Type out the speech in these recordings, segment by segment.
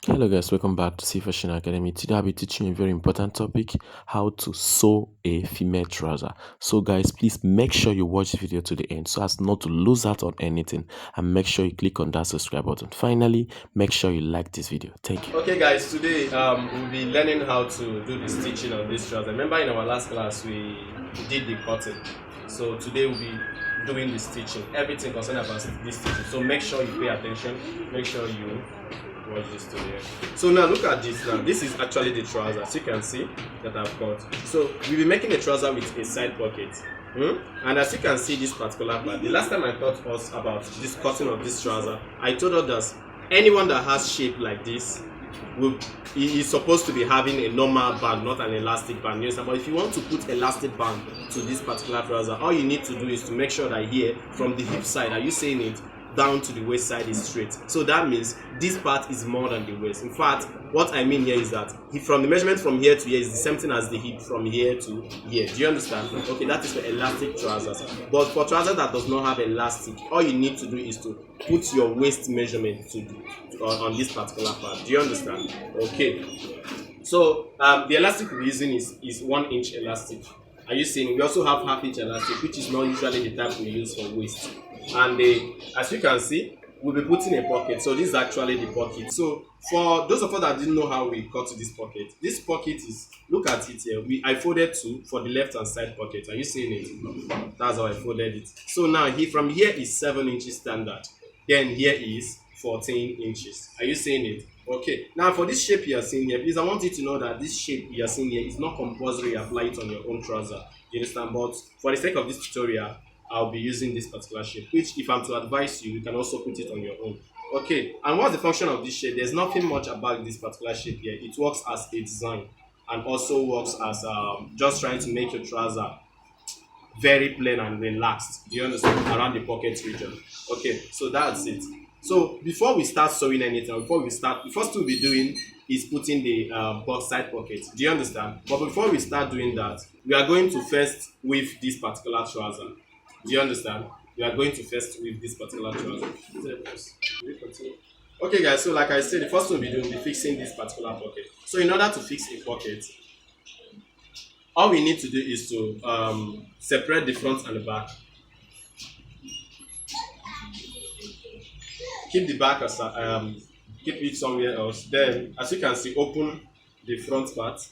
Hello guys, welcome back to CeeFashion Academy. Today I'll be teaching you a very important topic, how to sew a female trouser. So guys, please make sure you watch the video to the end so as not to lose out on anything, and make sure you click on that subscribe button. Finally, make sure you like this video. Thank you. Okay guys, today we'll be learning how to do the stitching on this trouser. Remember in our last class we did the cutting. So today we'll be doing the stitching, everything concerned about this stitching. So make sure you pay attention, make sure you watch this to the end. So now look at this now. This is actually the trouser, as you can see that I've got. So we'll be making a trouser with a side pocket. And as you can see this particular part, the last time I taught us about this cutting of this trouser, I told us that anyone that has shape like this is supposed to be having a normal band, not an elastic band. Yes, but if you want to put elastic band to this particular trouser, all you need to do is to make sure that here from the hip side, are you saying it, down to the waist side is straight. So that means this part is more than the waist. In fact, what I mean here is that from the measurement from here to here is the same thing as the hip from here to here. Do you understand? Okay, that is for elastic trousers. But for trousers that does not have elastic, all you need to do is to put your waist measurement on this particular part. Do you understand? Okay. So the elastic we're using is 1 inch elastic. Are you seeing? We also have half-inch elastic, which is not usually the type we use for waist. And as you can see, we'll be putting a pocket. So this is actually the pocket. So for those of us that didn't know how we cut this pocket is, look at it here. I folded 2 for the left hand side pocket. Are you seeing it? That's how I folded it. So now from here is 7 inches standard. Then here is 14 inches. Are you seeing it? Okay. Now for this shape you are seeing here, please I want you to know that this shape you are seeing here is not compulsory. Apply it on your own trouser. You understand? But for the sake of this tutorial, I'll be using this particular shape, which if I'm to advise you, you can also put it on your own. Okay, and what's the function of this shape? There's nothing much about this particular shape here. It works as a design and also works as just trying to make your trouser very plain and relaxed. Do you understand? Around the pocket region. Okay, so that's it. So before we start sewing anything, the first thing we'll be doing is putting the side pocket. Do you understand? But before we start doing that, we are going to first weave this particular trouser. Do you understand? We are going to first weave this particular trouser. Okay guys, so like I said, the first thing we'll be doing will be fixing this particular pocket. So in order to fix a pocket, all we need to do is to separate the front and the back. Keep the back aside, keep it somewhere else. Then, as you can see, open the front part.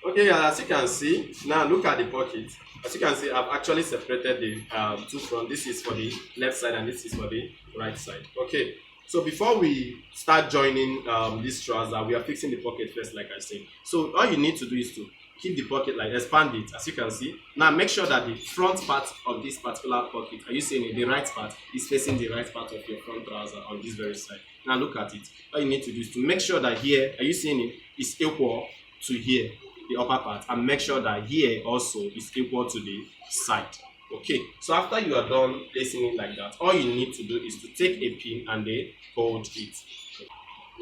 Okay, as you can see, now look at the pocket. As you can see, I've actually separated the 2 front. This is for the left side and this is for the right side. Okay, so before we start joining this trouser, we are fixing the pocket first, like I said. So all you need to do is to keep the pocket, like expand it, as you can see. Now make sure that the front part of this particular pocket, are you seeing it? The right part is facing the right part of your front trouser on this very side. Now look at it. All you need to do is to make sure that here, are you seeing it, is equal to here, the upper part, and make sure that here also is equal to the side. Okay, so after you are done placing it like that, all you need to do is to take a pin and then hold it.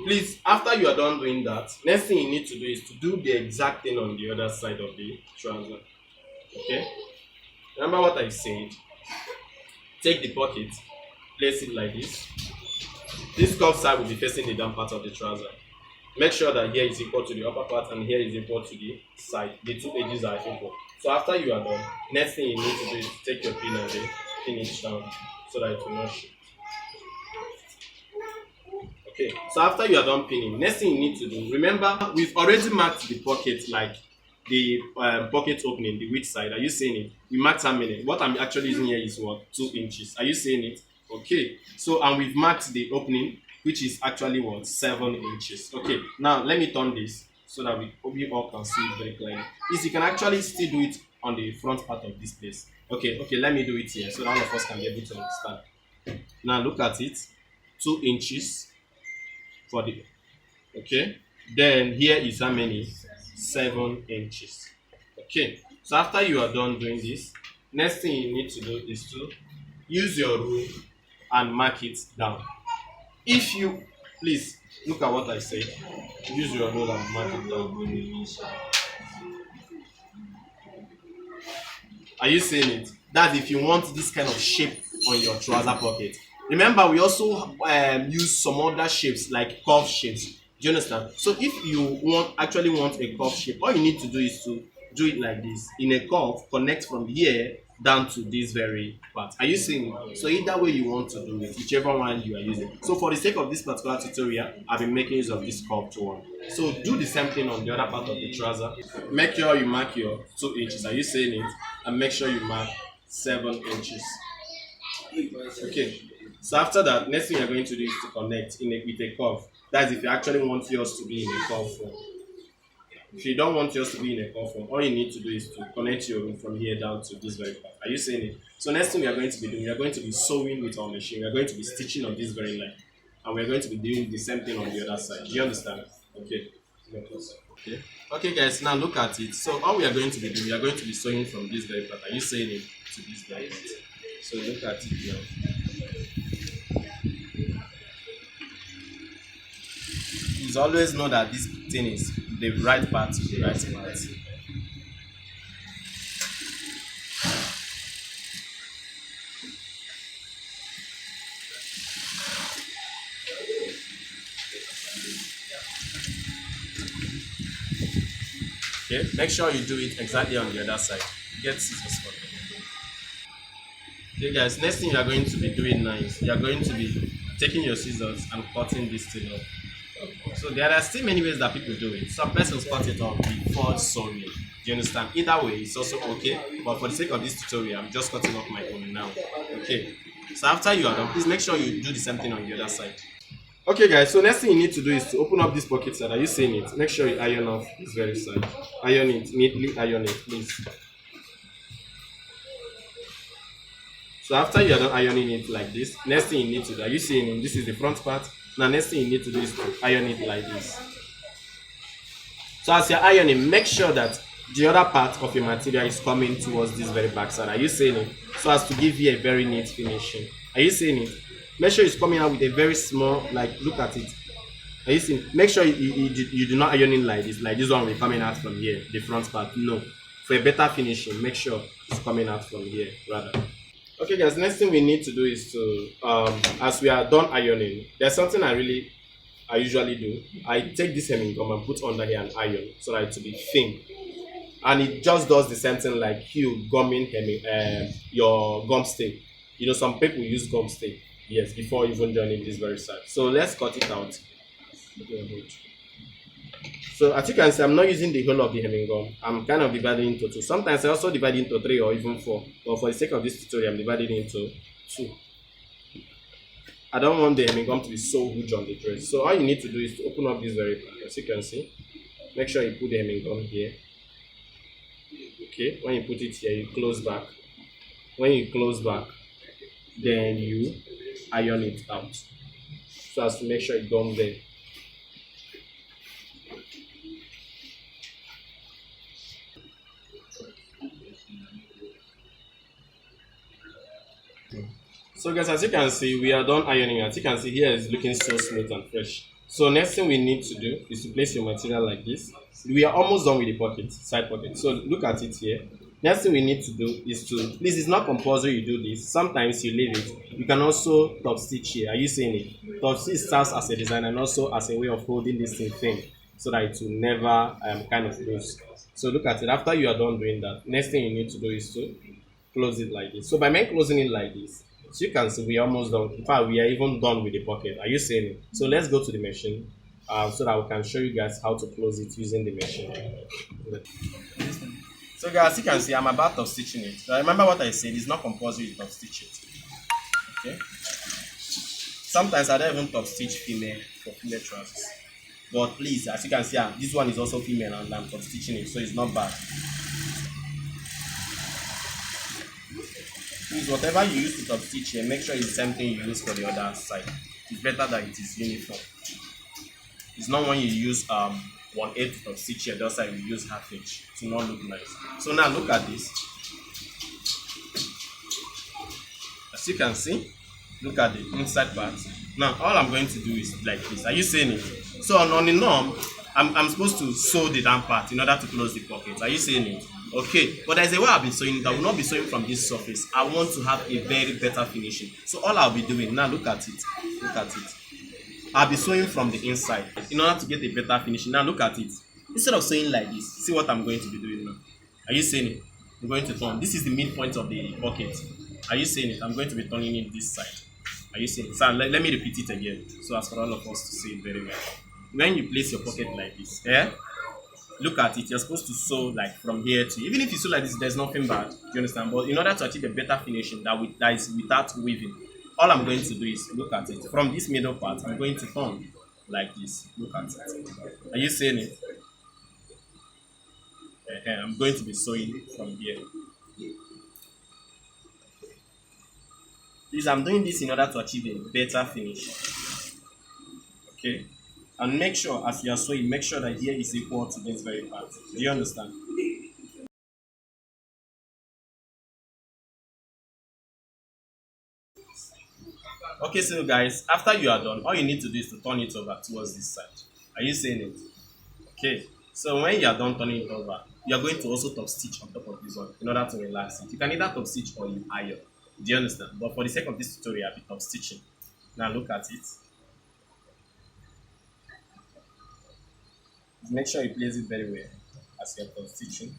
Please, after you are done doing that, next thing you need to do is to do the exact thing on the other side of the trouser. Okay, remember what I said. Take the pocket, place it like this. This curved side will be facing the down part of the trouser. Make sure that here is equal to the upper part and here is equal to the side. The 2 edges are equal. So after you are done, next thing you need to do is to take your pin and then pin it down so that it will not shift. Okay, so after you are done pinning, next thing you need to do, remember we've already marked the pocket, like the pocket opening, the width side. Are you seeing it? We marked how many? What I'm actually using here is what? 2 inches. Are you seeing it? Okay, so and we've marked the opening, which is actually what? 7 inches. Okay, now let me turn this so that we all can see it very clearly. Is you can actually still do it on the front part of this place. Okay, let me do it here so that all of us can be able to understand. Now look at it, 2 inches for the, okay, then here is how many? 7 inches. Okay, so after you are done doing this, next thing you need to do is to use your rule and mark it down. If you, please look at what I said, use your rule and mark it down. Are you seeing it? That's if you want this kind of shape on your trouser pocket. Remember, we also use some other shapes like curve shapes. Do you understand? So if you actually want a curve shape, all you need to do is to do it like this. In a curve, connect from here down to this very part. Are you seeing it? So either way you want to do it, whichever one you are using. So for the sake of this particular tutorial, I've been making use of this curved one. So do the same thing on the other part of the trouser. Make sure you mark your 2 inches. Are you seeing it? And make sure you mark 7 inches. Okay. So after that, next thing you're going to do is to connect with a curve. That's if you actually want yours to be in a curve form. If you don't want yours to be in a curve form, all you need to do is to connect your room from here down to this very part. Are you seeing it? So next thing we are going to be doing, we are going to be sewing with our machine. We are going to be stitching on this very line. And we are going to be doing the same thing on the other side. Do you understand? Okay. Okay. Okay guys, now look at it. So all we are going to be doing, we are going to be sewing from this very part. Are you seeing it to this very part? So look at it now. Please always know that this thing is the right part to the right part. Okay, make sure you do it exactly on the other side. Get scissors for me. Okay guys, next thing you are going to be doing now is you are going to be taking your scissors and cutting this thing off. So there are still many ways that people do it. Some persons cut it off before sewing. Do you understand? Either way, it's also okay. But for the sake of this tutorial, I'm just cutting off my own now. Okay. So after you are done, please make sure you do the same thing on the other side. Okay guys, so next thing you need to do is to open up this pocket side. Are you seeing it? Make sure you iron off this very side. Iron it, neatly iron it, please. So after you are done ironing it like this, next thing you need to do, are you seeing it? This is the front part. Now next thing you need to do is to iron it like this. So as you're ironing, make sure that the other part of your material is coming towards this very back side. Are you seeing it? So as to give you a very neat finishing. Are you seeing it? Make sure it's coming out with a very small, like, look at it. Are you seeing? Make sure you do not iron it like this one will be coming out from here, the front part. No. For a better finishing, make sure it's coming out from here rather. Okay guys, next thing we need to do is to, as we are done ironing, there's something I usually do. I take this hemming gum and put under here and iron so that it will be thin. And it just does the same thing like you gumming your gum stick. You know, some people use gum stick, yes, before even joining this very side. So let's cut it out. So as you can see, I'm not using the whole of the hemming gum. I'm kind of dividing into 2. Sometimes I also divide into 3 or even 4. But for the sake of this tutorial, I'm dividing into 2. I don't want the hemming gum to be so huge on the dress. So all you need to do is to open up this very part. As you can see, make sure you put the hemming gum here. Okay, when you put it here, you close back. When you close back, then you iron it out. So as to make sure it gum there. So guys, as you can see, we are done ironing. As you can see, here is looking so smooth and fresh. So next thing we need to do is to place your material like this. We are almost done with the pocket, side pocket. So look at it here. Next thing we need to do is to, please, it's not compulsory you do this. Sometimes you leave it. You can also top stitch here. Are you seeing it? Top stitch serves as a design and also as a way of holding this thing thin so that it will never kind of lose. So look at it. After you are done doing that, next thing you need to do is to close it like this. So by me closing it like this, so you can see we are almost done. In fact, we are even done with the pocket. Are you seeing it? So let's go to the machine so that we can show you guys how to close it using the machine. So guys, you can see I'm about to stitching it. So remember what I said, it's not compulsory to top stitch it. Okay. Sometimes I don't even top stitch female for female trousers. But please, as you can see, this one is also female and I'm top stitching it, so it's not bad. Please, whatever you use to top stitch here, make sure it's the same thing you use for the other side. It's better that it is uniform. It's not when you use 1/8 to top stitch here, the other side you use 1/2 inch to not look nice. So now look at this. As you can see, look at the inside part. Now all I'm going to do is like this. Are you seeing it? So on the norm, I'm supposed to sew the down part in order to close the pocket. Are you seeing it? Okay, but there's a way I'll be sewing it. I will not be sewing from this surface. I want to have a very better finishing. So all I'll be doing now, look at it. Look at it. I'll be sewing from the inside in order to get a better finishing. Now look at it. Instead of sewing like this, see what I'm going to be doing now. Are you seeing it? I'm going to turn. This is the midpoint of the pocket. Are you seeing it? I'm going to be turning it this side. Are you seeing it? So let me repeat it again, so as for all of us to see it very well. When you place your pocket like this, look at it. You're supposed to sew like from here to, even if you sew like this, there's nothing bad. Do you understand? But in order to achieve a better finishing that is without weaving, all I'm going to do is look at it. From this middle part, I'm going to turn like this. Look at it. Are you seeing it? I'm going to be sewing from here. Please, I'm doing this in order to achieve a better finish. Okay? And make sure, as you are sewing, make sure that here is equal to this very part. Do you understand? Okay, so guys, after you are done, all you need to do is to turn it over towards this side. Are you seeing it? Okay. So when you are done turning it over, you are going to also top stitch on top of this one in order to relax it. You can either top stitch or you iron. Do you understand? But for the sake of this tutorial, I'll be top stitching. Now look at it. Make sure you place it very well as you're top stitching.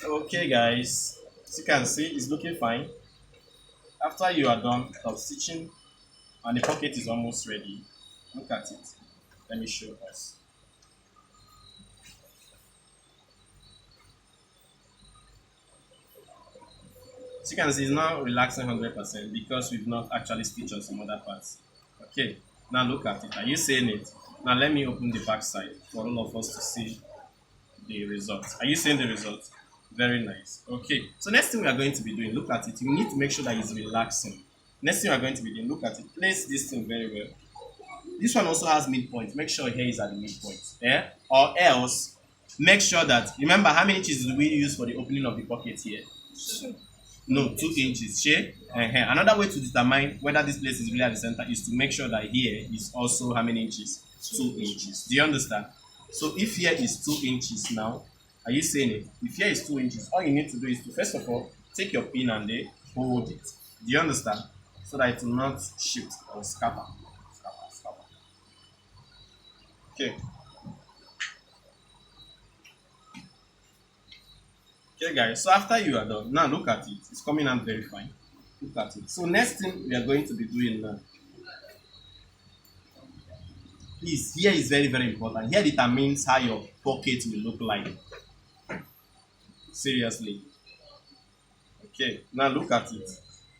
Okay guys, as you can see, it's looking fine. After you are done top stitching and the pocket is almost ready, look at it. Let me show us. As you can see, it's not relaxing 100% because we've not actually stitched on some other parts. Okay, now look at it. Are you seeing it? Now let me open the back side for all of us to see the results. Are you seeing the results? Very nice. Okay, so next thing we are going to be doing, look at it. You need to make sure that it's relaxing. Next thing we are going to be doing, look at it. Place this thing very well. This one also has midpoint. Make sure here is at the midpoint. Or else, make sure that, remember how many inches did we use for the opening of the pocket here? No, 2 inches. Share. Another way to determine whether this place is really at the center is to make sure that here is also how many inches? 2 inches. Do you understand? So if here is 2 inches now, are you seeing it? If here is 2 inches, all you need to do is to first of all take your pin and then hold it. Do you understand? So that it will not shift or scatter. Okay. Okay guys, so after you are done, now look at it. It's coming out very fine. Look at it. So next thing we are going to be doing now. Please, here is very, very important. Here determines how your pocket will look like. Seriously. Okay, now look at it.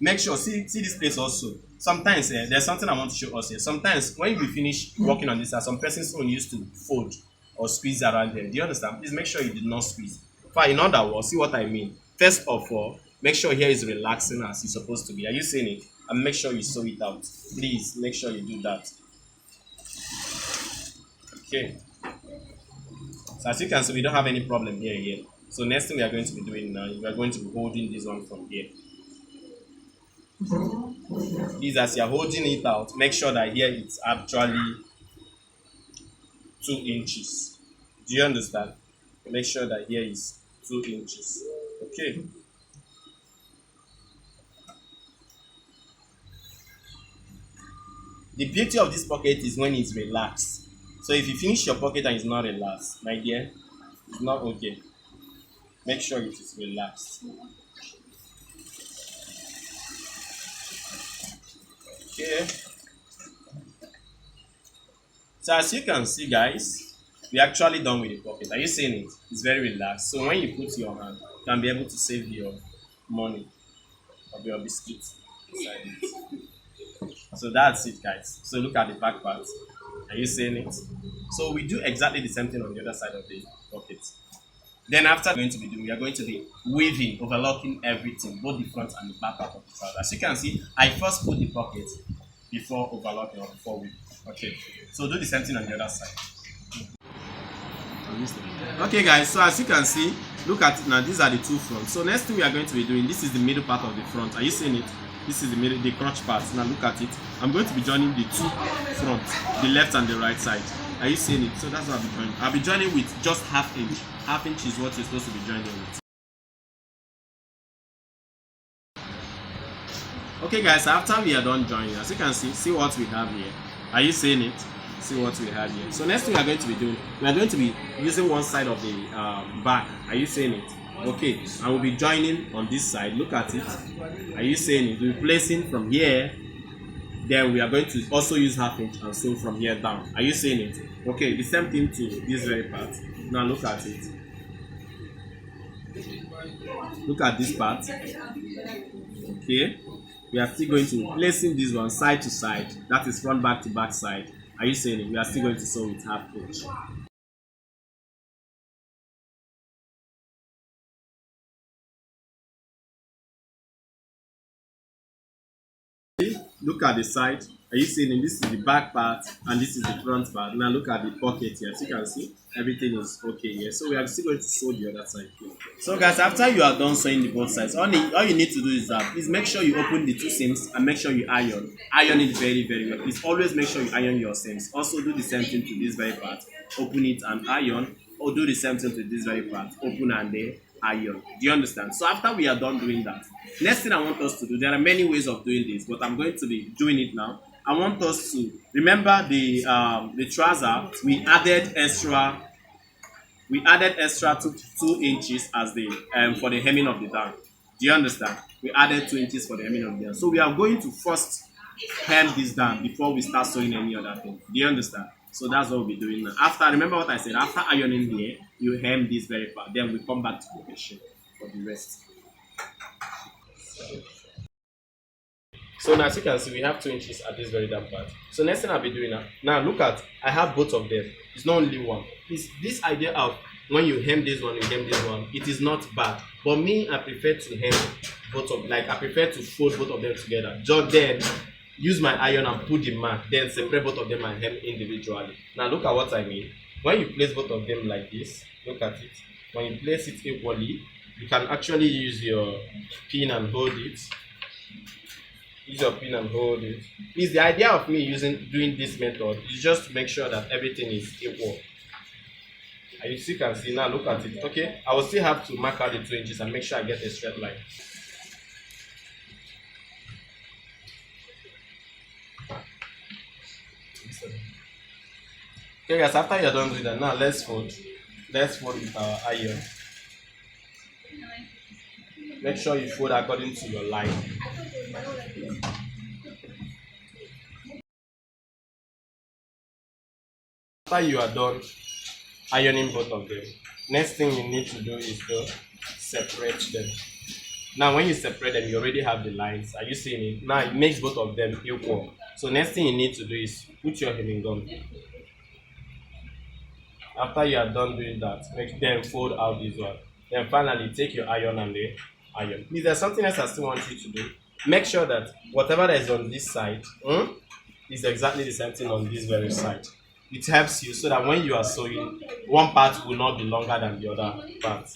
Make sure, see this place also. Sometimes there's something I want to show us here. Sometimes when we finish working on this, some persons only used to fold or squeeze around them. Do you understand? Please make sure you did not squeeze. In other words, see what I mean. First of all, make sure here is relaxing as it's supposed to be. Are you seeing it? And make sure you sew it out. Please make sure you do that. Okay. So as you can see, we don't have any problem here yet. So next thing we are going to be doing now, we are going to be holding this one from here. Please, as you are holding it out, make sure that here it's actually 2 inches. Do you understand? Make sure that here is 2 inches. Okay. The beauty of this pocket is when it's relaxed. So if you finish your pocket and it's not relaxed, my dear, it's not okay. Make sure it is relaxed. Okay. So as you can see, guys, we're actually done with the pocket. Are you seeing it? It's very relaxed. So when you put your hand, you can be able to save your money or your biscuits inside it. So that's it, guys. So look at the back part. Are you seeing it? So we do exactly the same thing on the other side of the pocket. Then after we are going to be weaving, overlocking everything, both the front and the back part of the trouser. As you can see, I first put the pocket before overlocking or before weaving. Okay, so do the same thing on the other side. Okay guys, so as you can see, look at it now, these are the two fronts. So next thing we are going to be doing, this is the middle part of the front. Are you seeing it? This is the middle, the crotch part. Now look at it. I'm going to be joining the two front, the left and the right side. Are you seeing it? So that's what I'll be joining. I'll be joining with just half inch. Half inch is what you're supposed to be joining with. Okay guys, after we are done joining, as you can see what we have here. Are you seeing it? See what we have here. So next thing we are going to be doing, we are going to be using one side of the back. Are you seeing it? Okay, and we'll be joining on this side. Look at it. Are you seeing it? We'll be placing from here. Then we are going to also use half inch and sew from here down. Are you seeing it? Okay, the same thing to this very part. Now look at it. Look at this part. Okay, we are still going to be placing this one side to side. That is front back to back side. Are you seeing it? We are still going to sew with half inch. Look at the side. Are you seeing it? This is the back part and this is the front part. Now look at the pocket here. As you can see, everything is okay here. So we are still going to sew the other side. So guys, after you are done sewing the both sides, all you need to do is that please make sure you open the two seams and make sure you iron. Iron it very, very well. Please always make sure you iron your seams. Also do the same thing to this very part. Open it and iron. Or do the same thing to this very part. Open and then iron. Do you understand? So after we are done doing that, next thing I want us to do, there are many ways of doing this, but I'm going to be doing it now. I want us to remember the trouser. We added extra 2 inches as the for the hemming of the down. Do you understand? We added 2 inches for the hemming of the down. So we are going to first hem this down before we start sewing any other thing. Do you understand? So that's what we'll be doing now. After, remember what I said, after ironing here, you hem this very part. Then we come back to the machine for the rest. So now as you can see, we have 2 inches at this very down part. So next thing I'll be doing now look at, I have both of them. It's not only one. It's this idea of when you hem this one, you hem this one. It is not bad. But me, I prefer to hem both of, like I prefer to fold both of them together. Just then, use my iron and put the mark, then separate both of them and hem individually. Now look at what I mean. When you place both of them like this, look at it. When you place it equally, you can actually use your pin and hold it. Use your pin and hold it. It's the idea of me doing this method is just to make sure that everything is equal. And you still can see now, look at it. Okay, I will still have to mark out the 2 inches and make sure I get a straight line. Okay guys, after you're done with that, now let's fold with our iron. Make sure you fold according to your line. After you are done ironing both of them, next thing you need to do is to separate them. Now when you separate them, you already have the lines. Are you seeing it? Now it makes both of them equal. So next thing you need to do is put your hemming gum. After you are done doing that, then fold out this one. Then finally take your iron and the iron. Please, there's something else I still want you to do. Make sure that whatever that is on this side is exactly the same thing on this very side. It helps you so that when you are sewing, one part will not be longer than the other part.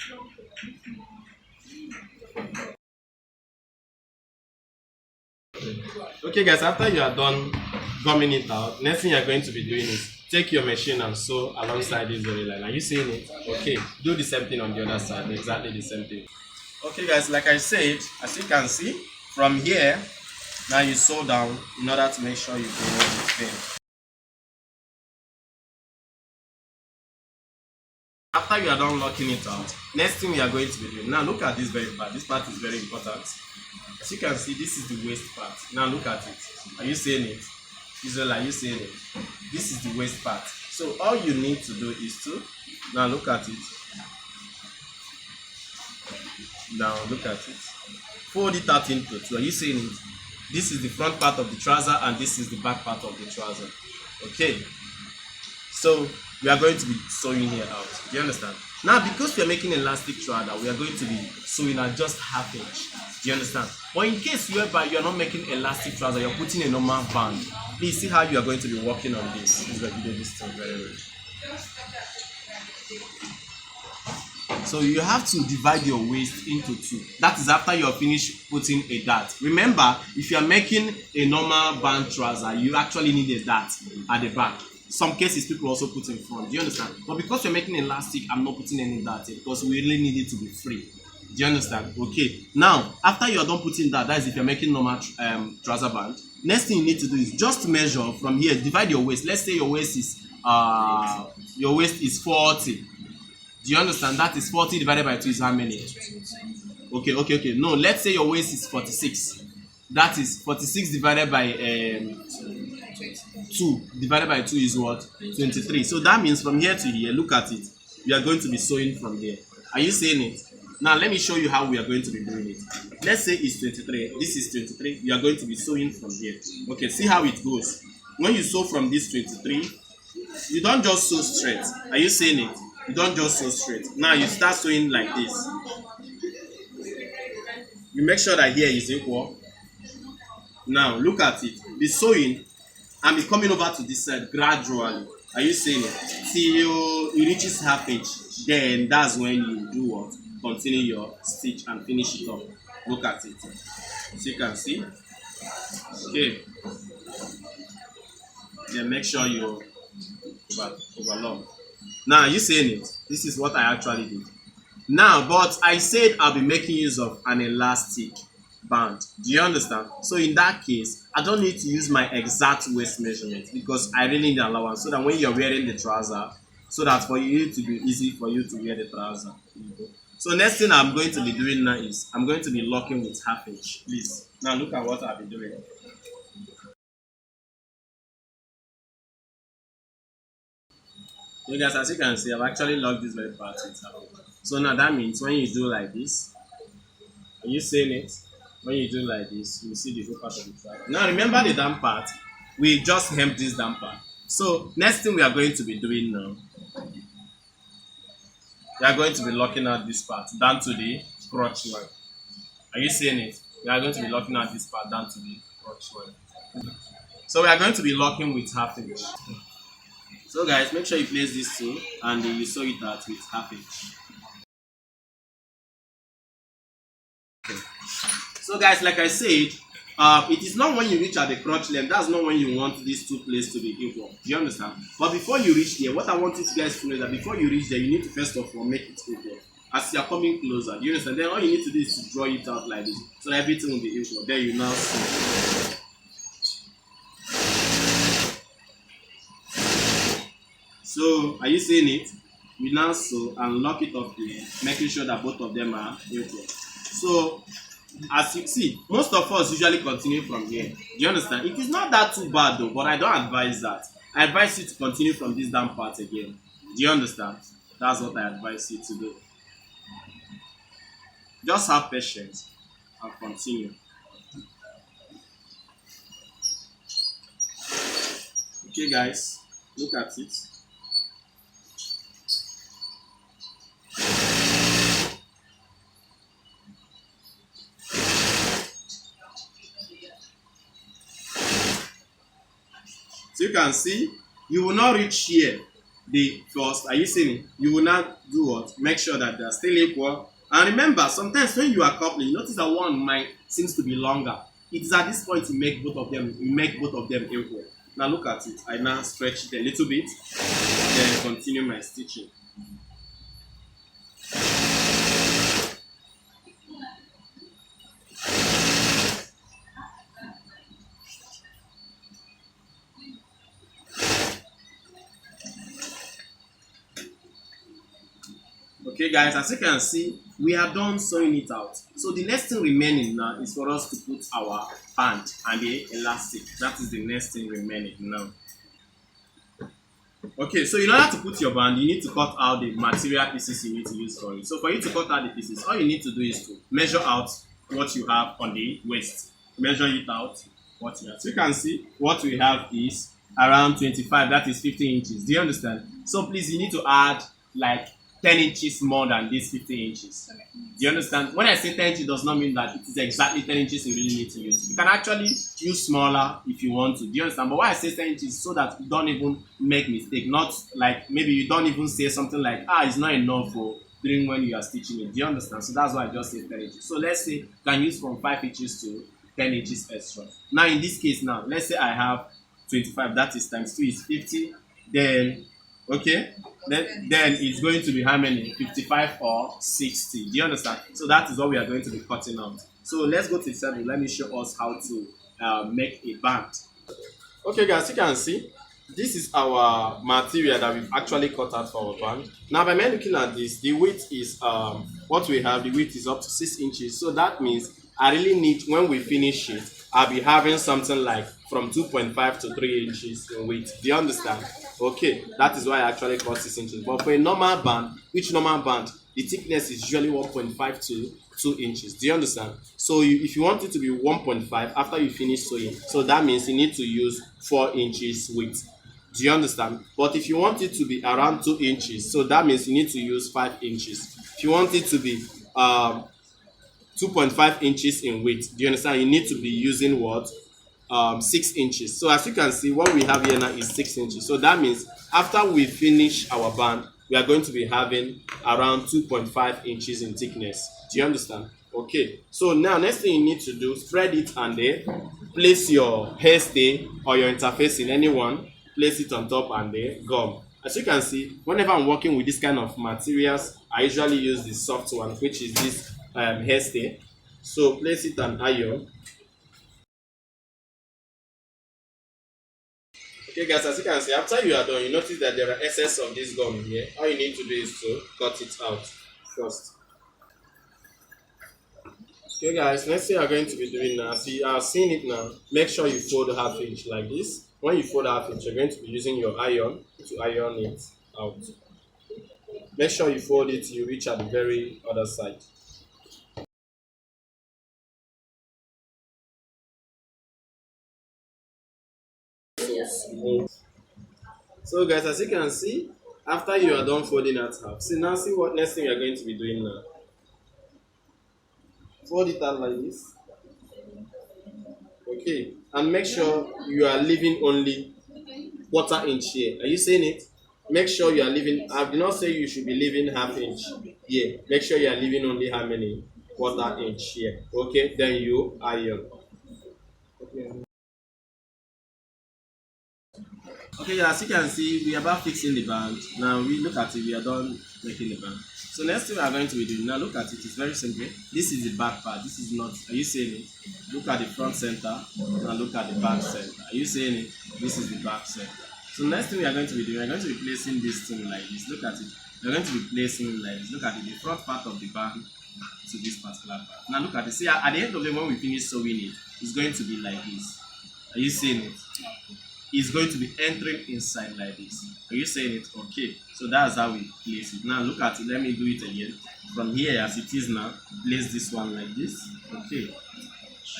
Okay guys, after you are done gumming it out, next thing you are going to be doing is take your machine and sew alongside this very line. Are you seeing it? Okay, do the same thing on the other side, exactly the same thing. Okay guys, like I said, as you can see, from here, now you sew down in order to make sure you do the thing. After you are done locking it out, next thing we are going to be doing, now look at this very part. This part is very important. As you can see, this is the waist part. Now look at it. Are you seeing it? Israel, are you seeing it? This is the waist part. So all you need to do is to, now look at it. Now look at it. Fold it out into two. Are you seeing it? This is the front part of the trouser and this is the back part of the trouser. Okay. So we are going to be sewing here out. Do you understand? Now because we are making elastic trouser, we are going to be sewing at just half inch. Do you understand? But in case you are not making elastic trouser, you're putting a normal band. Please see how you are going to be working on this. This is going to do this thing very well. So you have to divide your waist into two. That is after you're finished putting a dart. Remember, if you're making a normal band trouser, you actually need a dart at the back. Some cases people also put in front. Do you understand? But because we're making elastic, I'm not putting any dart here because we really need it to be free. Do you understand? Okay. Now, after you're done putting that is if you're making normal trouser band. Next thing you need to do is just measure from here. Divide your waist. Let's say your waist is 40. Do you understand? That is 40 divided by 2 is how many? Okay. No, let's say your waist is 46. That is 46 divided by 2 divided by 2 is what? 23. So that means from here to here, look at it. We are going to be sewing from here. Are you seeing it? Now let me show you how we are going to be doing it. Let's say it's 23. This is 23. We are going to be sewing from here. Okay, see how it goes. When you sew from this 23, you don't just sew straight. Are you seeing it? You don't just sew straight. Now you start sewing like this. You make sure that here is equal. Now look at it. The sewing and be coming over to this side gradually. Are you seeing it? Till it reaches half inch. Then that's when you do what? Continue your stitch and finish it up. Look at it. So you can see. Okay. Then make sure you overlap. Now you seeing it? This is what I actually did. Now, but I said I'll be making use of an elastic band. Do you understand? So in that case, I don't need to use my exact waist measurement because I really need allowance so that when you're wearing the trouser, so that for you to be easy for you to wear the trouser. So next thing I'm going to be doing now is I'm going to be locking with half inch. Please. Now look at what I'll be doing. You guys, as you can see, I've actually locked this very part with half inch. So now that means when you do like this, are you seeing it? When you do like this, you see the whole part of the trouser. Now remember the down part. We just hemmed this down part. So next thing we are going to be doing now, we are going to be locking out this part down to the crotch line. Are you seeing it? We are going to be locking out this part down to the crotch line. So we are going to be locking with half inch. So guys, make sure you place this too and you sew it out with half inch. Okay. So guys, like I said, it is not when you reach at the crotch length, that's not when you want these two places to be equal. Do you understand? But before you reach there, what I want you guys to know is that before you reach there, you need to first of all make it equal. As you are coming closer, do you understand? Then all you need to do is to draw it out like this, so that everything will be equal. Then you now see. So, are you seeing it? We now sew and lock it up there, making sure that both of them are equal. So, as you see, most of us usually continue from here. Do you understand? It is not that too bad though, but I don't advise that. I advise you to continue from this down part again. Do you understand? That's what I advise you to do. Just have patience and continue. Okay guys, look at it. So you can see, you will not reach here the first. Are you seeing it? You will not do what? Make sure that they are still equal. And remember, sometimes when you are coupling, you notice that one might seems to be longer. It is at this point you make both of them equal. Now look at it. I now stretch it a little bit, then continue my stitching. Okay guys, as you can see, we are done sewing it out. So the next thing remaining now is for us to put our band and the elastic. That is the next thing remaining now. Okay, so in order to put your band, you need to cut out the material pieces you need to use for it. So for you to cut out the pieces, all you need to do is to measure out what you have on the waist. Measure it out, what you have. So you can see what we have is around 25, that is 15 inches. Do you understand? So please, you need to add like 10 inches more than these 15 inches. Do you understand? When I say 10 inches, it does not mean that it is exactly 10 inches you really need to use. You can actually use smaller if you want to. Do you understand? But why I say 10 inches so that you don't even make mistake. Not like maybe you don't even say something like, it's not enough. during when you are stitching it. Do you understand? So that's why I just said 10 inches. So let's say you can use from 5 inches to 10 inches extra. Now in this case now, let's say I have 25, that is times 2 is 50. Then okay, then it's going to be how many? 55 or 60. Do you understand? So that is what we are going to be cutting out. So let's go to the table. Let me show us how to make a band. Okay guys, you can see this is our material that we've actually cut out for our band. Now by me looking at this, the width is what we have, the width is up to 6 inches. So that means I really need, when we finish it, I'll be having something like from 2.5 to 3 inches in width. Do you understand? Okay, that is why I actually cut 6 inches. But for a normal band, which normal band, the thickness is usually 1.5 to 2 inches. Do you understand? So if you want it to be 1.5 after you finish sewing, so that means you need to use 4 inches width. Do you understand? But if you want it to be around 2 inches, so that means you need to use 5 inches. If you want it to be 2.5 inches in width, do you understand? You need to be using what? 6 inches. So as you can see, what we have here now is 6 inches. So that means after we finish our band, we are going to be having around 2.5 inches in thickness. Do you understand? Okay, so now next thing you need to do, spread it and then place your hairstay or your interface in anyone, place it on top and then gum. As you can see, whenever I'm working with this kind of materials, I usually use the soft one, which is this hairstay. So place it on iron. Okay guys, as you can see, after you are done, you notice that there are excess of this gum here. All you need to do is to cut it out first. Okay guys, next thing you are going to be doing now, see, I've seen it now. Make sure you fold half inch like this. When you fold half inch, you're going to be using your iron to iron it out. Make sure you fold it till you reach at the very other side. So guys, as you can see, after you are done folding that half, see now, see what next thing you are going to be doing now. Fold it out like this. Okay, and make sure you are leaving only quarter inch here. Are you seeing it? Make sure you are leaving. I did not say you should be leaving half inch here. Make sure you are leaving only how many? Quarter inch here. Okay, then you iron. Okay, as you can see, we are about fixing the band. Now we look at it, we are done making the band. So next thing we are going to be doing, now look at it, it's very simple. This is the back part, this is not, are you seeing it? Look at the front center, now look at the back center. Are you seeing it? This is the back center. So next thing we are going to be doing, we are going to be placing this thing like this. Look at it. We are going to be placing it like this. Look at it, the front part of the band to this particular part. Now look at it. See, at the end of the day, when we finish sewing it, it's going to be like this. Are you seeing it? It's going to be entering inside like this. Are you saying it? Okay, so that's how we place it. Now look at it, let me do it again. From here as it is now, place this one like this. Okay,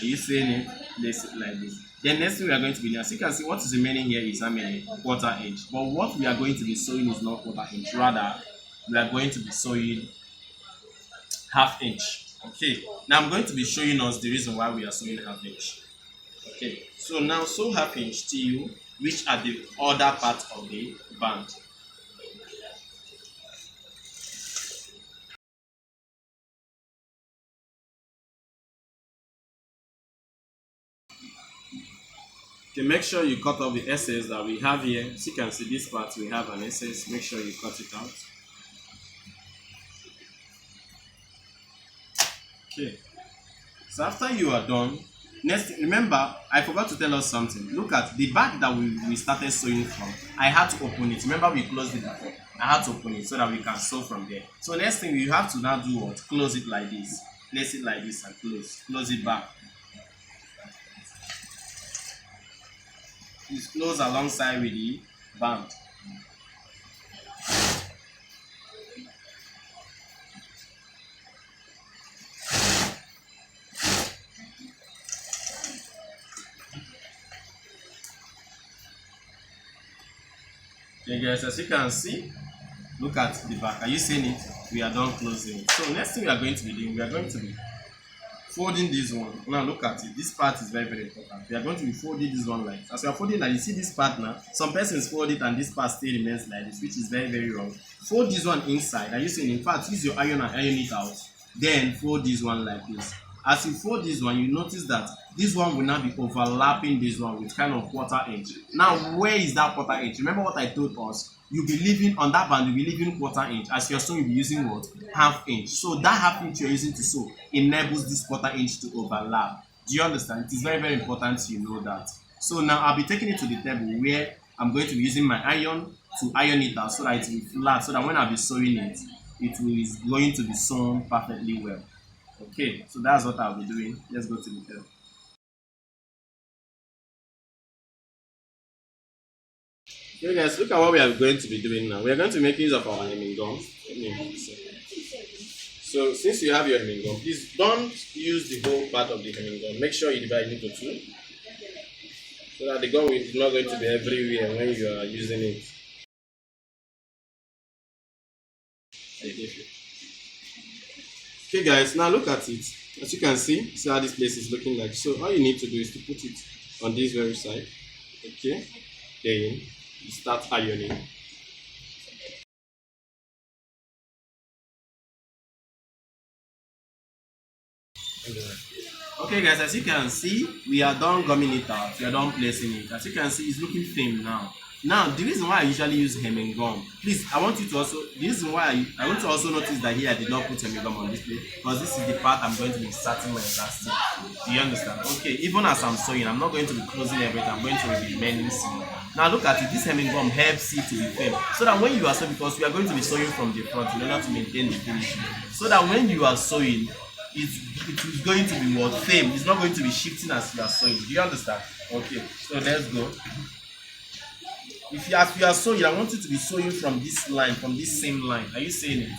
are you saying it? Place it like this. Then next thing we are going to be doing, as you can see, what is remaining here is how many? Quarter inch. But what we are going to be sewing is not quarter inch, rather we are going to be sewing half inch. Okay, now I'm going to be showing us the reason why we are sewing half inch. Okay, so now sew half inch till you reach at the other part of the band. Okay, make sure you cut off the excess that we have here. As you can see, this part we have an excess. Make sure you cut it out. Okay, so after you are done, next, remember, I forgot to tell us something. Look at the back that we started sewing from. I had to open it. Remember, we closed it before. I had to open it so that we can sew from there. So next thing you have to now do what? Close it like this. Place it like this and close. Close it back. It's close alongside with the band. Okay guys, as you can see, look at the back. Are you seeing it? We are done closing it. So next thing we are going to be doing, we are going to be folding this one. Now look at it. This part is very, very important. We are going to be folding this one like, as we are folding like, you see this part now, some persons fold it and this part still remains like this, which is very, very wrong. Fold this one inside. Are you seeing? In fact, use your iron and iron it out. Then fold this one like this. As you fold this one, you notice that this one will now be overlapping this one with kind of quarter inch. Now, where is that quarter inch? Remember what I told us? You'll be leaving on that band, you'll be leaving quarter inch. As you're sewing, you'll be using what? Half inch. So that half inch you're using to sew enables this quarter inch to overlap. Do you understand? It is very, very important you know that. So now I'll be taking it to the table where I'm going to be using my iron to iron it out so that it will be flat, so that when I'll be sewing it, is going to be sewn perfectly well. Okay, so that's what I'll be doing. Let's go to the table. Okay guys, look at what we are going to be doing now. We are going to make use of our hemming gum. So since you have your hemming gum, please don't use the whole part of the hemming gum. Make sure you divide it into two, so that the gum is not going to be everywhere when you are using it. Okay guys, now look at it. As you can see how this place is looking like. So all you need to do is to put it on this very side. Okay, then you start ironing. Okay guys, as you can see, we are done gumming it out. We are done placing it. As you can see, it's looking thin now. Now, the reason why I usually use hemming gum, please, I want you to also, the reason why I want to also notice that here I did not put hemming gum on this plate, because this is the part I'm going to be inserting my elastic. Do you understand? Okay, even as I'm sewing, I'm not going to be closing everything, I'm going to be mending seam. Now look at it, this hemming gum helps it to be firm, so that when you are sewing, because we are going to be sewing from the front in order to maintain the finish, so that when you are sewing, it is going to be more firm. It's not going to be shifting as you are sewing. Do you understand? Okay, so let's go. If you are sewing, I want you to be sewing from this line, from this same line. Are you seeing it?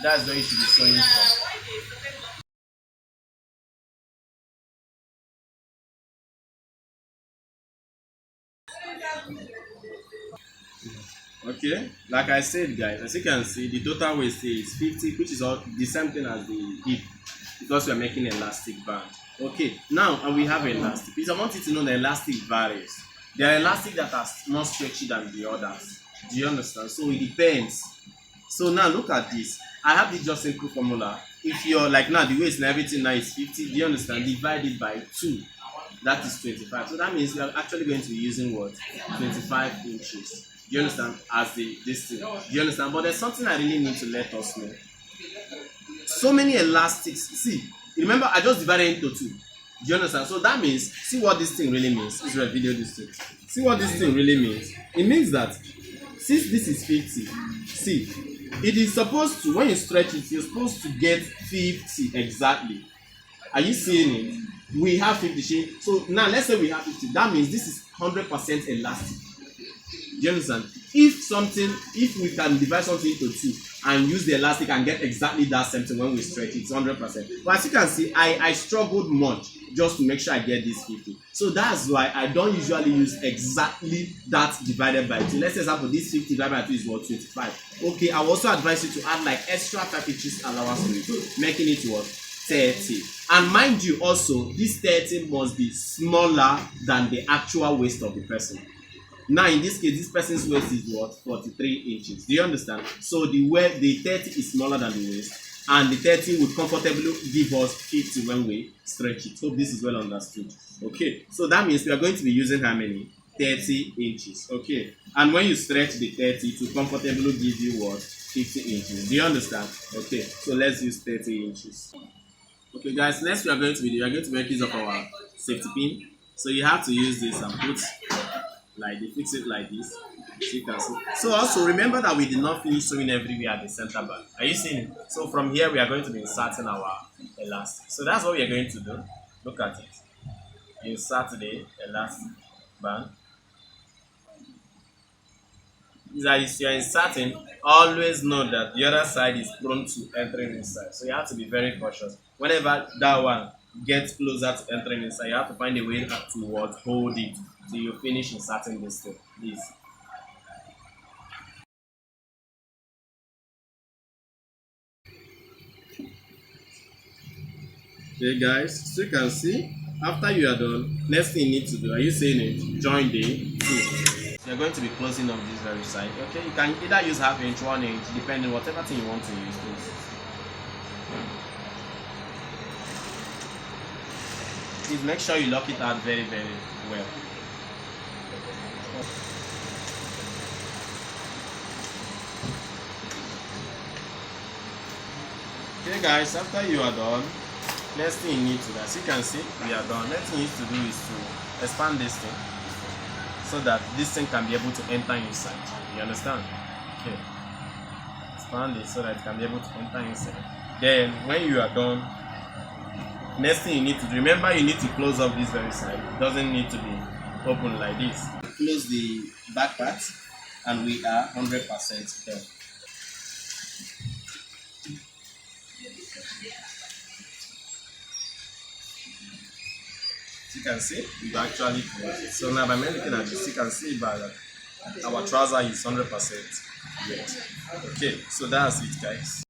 That's where you should be sewing from. Okay, like I said guys, as you can see, the total waist is 50, which is all the same thing as the hip, because we are making elastic band. Okay, now and we have elastic. Please, I want you to know the elastic varies. There are elastic that are more stretchy than the others. Do you understand? So it depends. So now look at this. I have the just simple formula. If you're like now the waist and everything now is 50, do you understand? Divide it by 2. That is 25. So that means you are actually going to be using what? 25 inches. Do you understand? As the this thing. Do you understand? But there's something I really need to let us know. So many elastics. See, remember I just divided into 2. Do you understand? So that means, see what this thing really means. This is a video this thing. See what this thing really means. It means that since this is 50, see, it is supposed to, when you stretch it, you're supposed to get 50 exactly. Are you seeing it? We have 50. So now let's say we have 50. That means this is 100% elastic. Do you understand? If we can divide something into 2 and use the elastic and get exactly that same thing when we stretch it, it's 100%. But as you can see, I struggled much just to make sure I get this 50. So that's why I don't usually use exactly that divided by 2. Let's say example, this 50 divided by 2 is what? 25. Okay, I will also advise you to add like extra 5 inches allowance to it, making it what? 30. And mind you also, this 30 must be smaller than the actual waist of the person. Now in this case, this person's waist is what? 43 inches. Do you understand? So the 30 is smaller than the waist, and the 30 would comfortably give us 50 when we stretch it. Hope this is well understood. Okay, so that means we are going to be using how many? 30 inches. Okay, and when you stretch the 30, it will comfortably give you what? 50 inches. Do you understand? Okay, so let's use 30 inches. Okay guys, next we are going to make use of our safety pin. So you have to use this and put like they fix it like this, so you can see. So also remember that we did not finish sewing everywhere at the center band. Are you seeing it? So from here we are going to be inserting our elastic. So that's what we are going to do. Look at it. Insert the elastic band. As you are inserting, always know that the other side is prone to entering inside. So you have to be very cautious. Whenever that one gets closer to entering inside, you have to find a way to hold it till you finish inserting this thing. Please. Okay guys, so you can see after you are done, next thing you need to do, are you seeing it? Join the two. So you're going to be closing up this very side. Okay, you can either use half inch, 1 inch, depending whatever thing you want to use. Please make sure you lock it out very, very well. Okay guys, after you are done, next thing you need to do, as you can see, we are done. Next thing you need to do is to expand this thing so that this thing can be able to enter inside. You understand? Okay. Expand it so that it can be able to enter inside. Then when you are done, next thing you need to do, remember you need to close up this very side. It doesn't need to be open like this. Close the back part and we are 100% done. You can see we've actually closed it. So now by me looking at this, you can see that our trouser is 100% wet. Okay, so that's it guys.